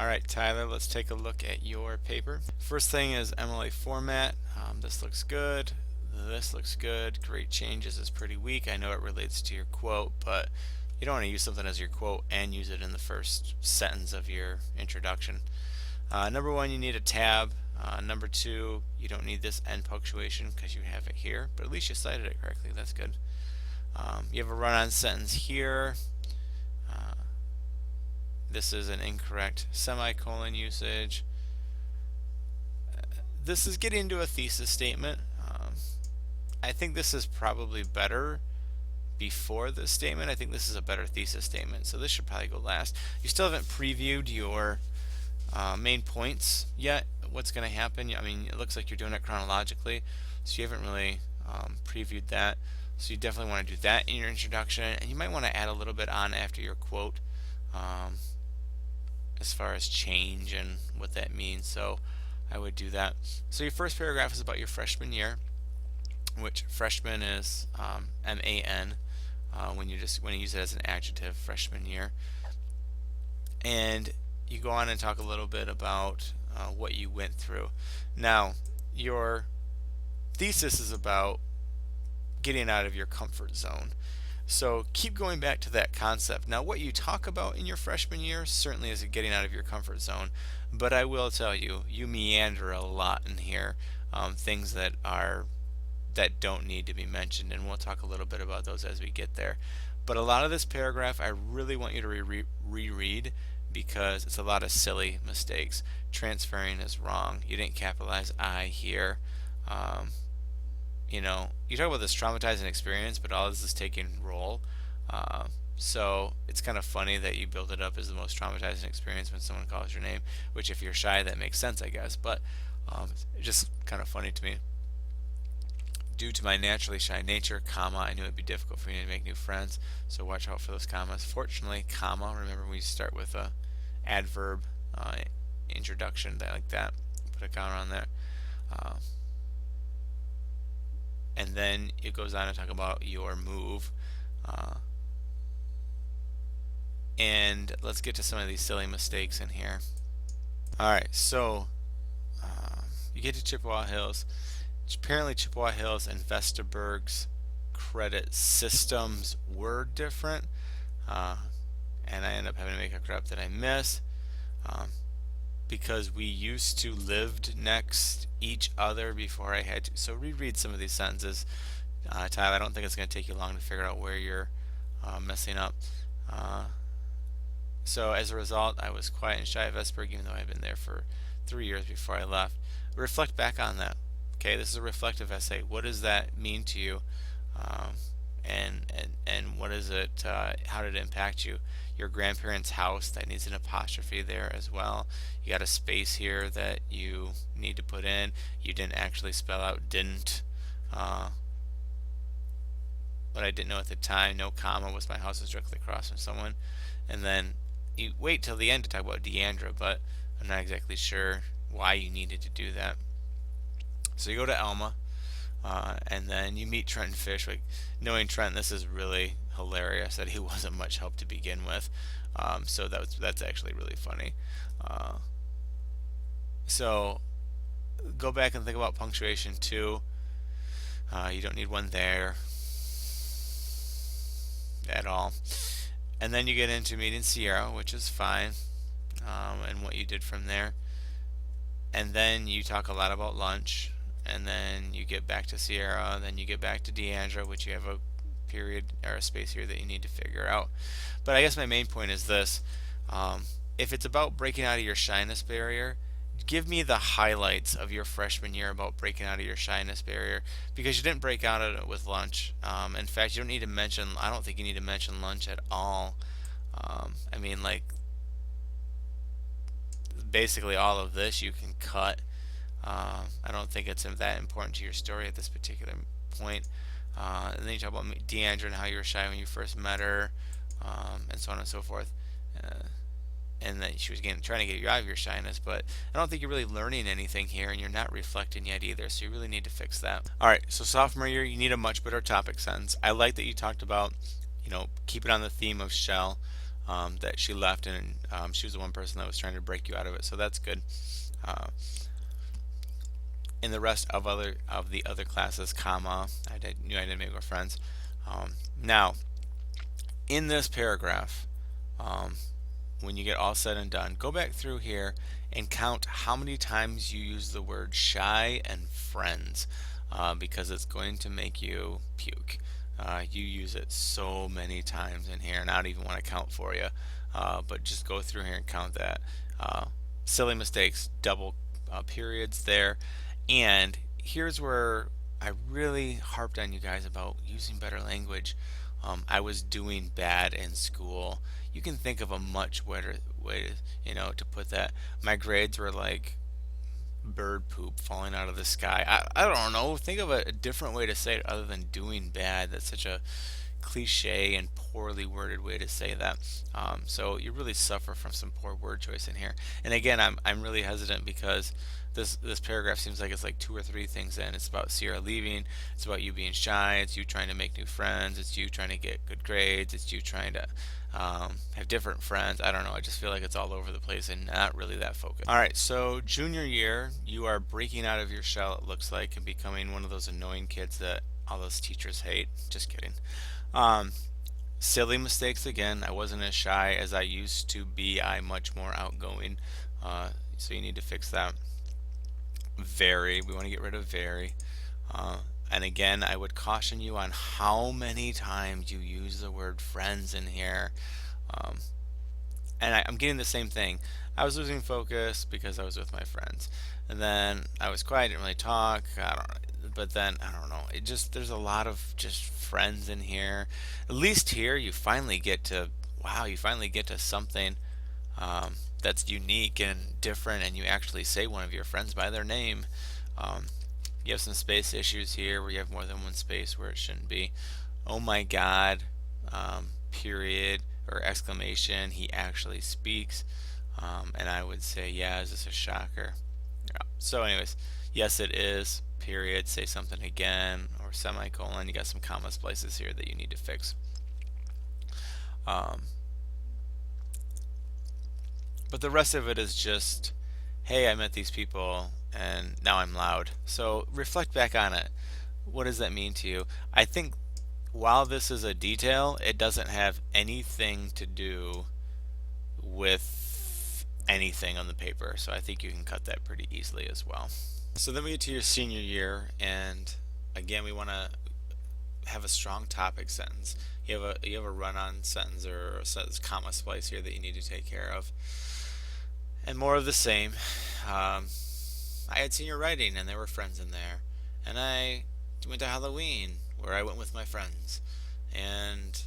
Alright, Tyler, let's take a look at your paper. First thing is MLA format. This looks good. This looks good. Great changes is pretty weak. I know it relates to your quote, but you don't want to use something as your quote and use it in the first sentence of your introduction. Number one, you need a tab. Number two, you don't need this end punctuation because you have it here, but at least you cited it correctly. That's good. You have a run-on sentence here. This is an incorrect semicolon usage. This is getting into a thesis statement. I think this is probably better before this statement. I think this is a better thesis statement, so this should probably go last. You still haven't previewed your main points yet. What's going to happen? I mean, it looks like you're doing it chronologically, so you haven't really previewed that. So you definitely want to do that in your introduction, and you might want to add a little bit on after your quote as far as change and what that means. So I would do that. So your first paragraph is about your freshman year, which freshman is MAN when you use it as an adjective, freshman year. And you go on and talk a little bit about what you went through. Now, your thesis is about getting out of your comfort zone. So keep going back to that concept. Now, what you talk about in your freshman year certainly is getting out of your comfort zone, but I will tell you, you meander a lot in here, things that don't need to be mentioned, and we'll talk a little bit about those as we get there. But a lot of this paragraph, I really want you to reread because it's a lot of silly mistakes. Transferring is wrong. You didn't capitalize I here. You talk about this traumatizing experience, but all this is taking role. So it's kind of funny that you build it up as the most traumatizing experience when someone calls your name, which if you're shy, that makes sense, I guess. But it's just kind of funny to me. Due to my naturally shy nature, comma, I knew it'd be difficult for me to make new friends, so watch out for those commas. Fortunately, comma, remember we start with a adverb introduction, like that. Put a comma on there. And then it goes on to talk about your move. And let's get to some of these silly mistakes in here. Alright, so you get to Chippewa Hills. Apparently Chippewa Hills and Vestaburg's credit systems were different, and I end up having to make a crap that I miss because we used to lived next each other before I had to. So reread some of these sentences, Tyler. I don't think it's going to take you long to figure out where you're messing up. So as a result, I was quiet and shy at Vestaburg, even though I had been there for 3 years before I left. Reflect back on that. Okay, this is a reflective essay. What does that mean to you, and what is it? How did it impact you? Your grandparents' house, that needs an apostrophe there as well. You got a space here that you need to put in. You didn't actually spell out didn't, but I didn't know at the time. No comma was my house is directly across from someone, and then you wait till the end to talk about Deandra, but I'm not exactly sure why you needed to do that. So you go to Elma, and then you meet Trent Fish. Like, knowing Trent, this is really hilarious that he wasn't much help to begin with. So that's actually really funny. So go back and think about punctuation too. You don't need one there at all. And then you get into meeting Sierra, which is fine, and what you did from there. And then you talk a lot about lunch. And then you get back to Sierra, and then you get back to Deandra, which you have a period or a space here that you need to figure out. But I guess my main point is this. If it's about breaking out of your shyness barrier, give me the highlights of your freshman year about breaking out of your shyness barrier, because you didn't break out of it with lunch. In fact, you don't need to mention, I don't think you need to mention lunch at all. I mean, like, basically all of this you can cut. I don't think it's that important to your story at this particular point. And then you talk about Deandra and how you were shy when you first met her, and so on and so forth. And that she was trying to get you out of your shyness, but I don't think you're really learning anything here, and you're not reflecting yet either, so you really need to fix that. Alright, so sophomore year, you need a much better topic sentence. I like that you talked about, keep it on the theme of shell. that she left, and she was the one person that was trying to break you out of it. So that's good. Uh, in the rest of the other classes, comma, knew I didn't make more friends. Now, in this paragraph, um, when you get all said and done, go back through here and count how many times you use the word shy and friends, because it's going to make you puke. You use it so many times in here, and I don't even want to count for you, but just go through here and count that. Uh, Silly mistakes, double periods there. And here's where I really harped on you guys about using better language. I was doing bad in school. You can think of a much better way to put that. My grades were like bird poop falling out of the sky. I don't know. Think of a different way to say it other than doing bad. That's such a cliche and poorly worded way to say that. So you really suffer from some poor word choice in here. And again, I'm really hesitant because this paragraph seems like it's like two or three things in. It's about Sierra leaving. It's about you being shy. It's you trying to make new friends. It's you trying to get good grades. It's you trying to have different friends. I don't know. I just feel like it's all over the place and not really that focused. All right. So junior year, you are breaking out of your shell. It looks like, and becoming one of those annoying kids that all those teachers hate. Just kidding. Um, Silly mistakes again. I wasn't as shy as I used to be. I'm much more outgoing. So you need to fix that. Very. We want to get rid of very. Uh, and again, I would caution you on how many times you use the word friends in here. Um, and I'm getting the same thing. I was losing focus because I was with my friends, and then I was quiet, didn't really talk. I don't know, but then I don't know. It just there's a lot of just friends in here. At least here you finally get to wow, you finally get to something that's unique and different, and you actually say one of your friends by their name. Um, you have some space issues here where you have more than one space where it shouldn't be. Oh my God, period or exclamation, he actually speaks. And I would say, yeah, is this a shocker? Yeah. So, anyways, yes, it is, period, say something again, or semicolon. You got some comma splices here that you need to fix. Um, but the rest of it is just, hey, I met these people and now I'm loud. So reflect back on it. What does that mean to you? I think while this is a detail, it doesn't have anything to do with anything on the paper. So I think you can cut that pretty easily as well. So then we get to your senior year, and again, we want to have a strong topic sentence. You have a run-on sentence or a sentence comma splice here that you need to take care of, and more of the same. Um, I had senior writing, and there were friends in there, and I went to Halloween where I went with my friends, and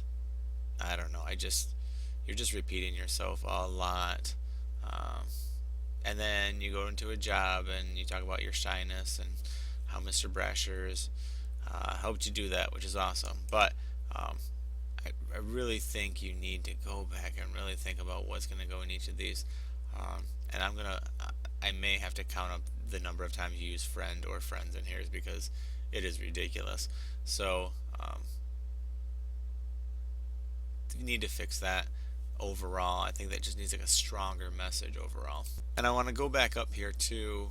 I don't know. You're just repeating yourself a lot. Um, and then you go into a job and you talk about your shyness and how Mr. Brashers helped you do that, which is awesome. But um, I really think you need to go back and really think about what's going to go in each of these. And I may have to count up the number of times you use friend or friends in here because it is ridiculous. So you need to fix that overall. I think that just needs like a stronger message overall. And I want to go back up here too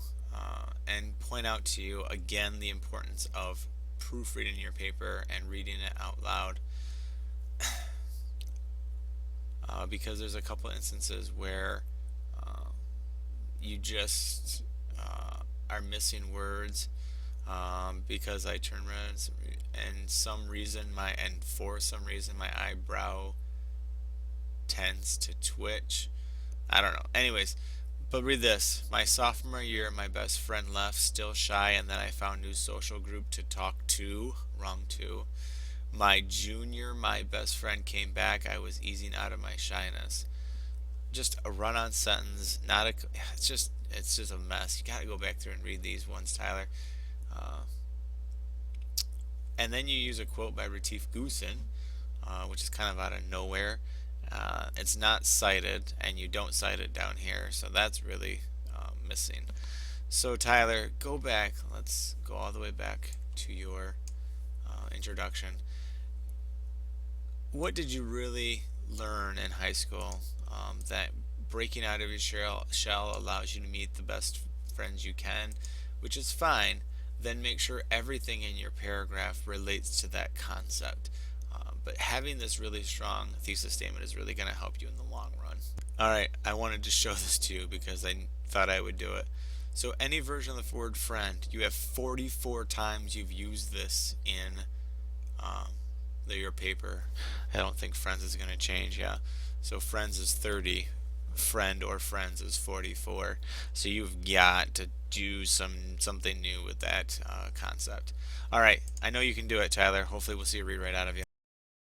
and point out to you again the importance of proofreading your paper and reading it out loud. Because there's a couple instances where you just are missing words because I turn red and for some reason my eyebrow tends to twitch. I don't know. Anyways, but read this. My sophomore year, my best friend left, still shy, and then I found new social group to talk to. Wrong to. My junior, my best friend came back. I was easing out of my shyness. Just a run-on sentence. Not a. It's just a mess. You gotta go back through and read these ones, Tyler. Uh, and then you use a quote by Retief Goosen, which is kind of out of nowhere. It's not cited, and you don't cite it down here, so that's really missing. So Tyler, go back. Let's go all the way back to your introduction. What did you really learn in high school that breaking out of your shell allows you to meet the best friends you can, which is fine. Then make sure everything in your paragraph relates to that concept. But having this really strong thesis statement is really going to help you in the long run. Alright, I wanted to show this to you because I thought I would do it. So any version of the word friend, you have 44 times you've used this in your paper. I don't think friends is going to change, yeah. So friends is 30, friend or friends is 44. So you've got to do something new with that concept. Alright, I know you can do it, Tyler. Hopefully we'll see a rewrite out of you.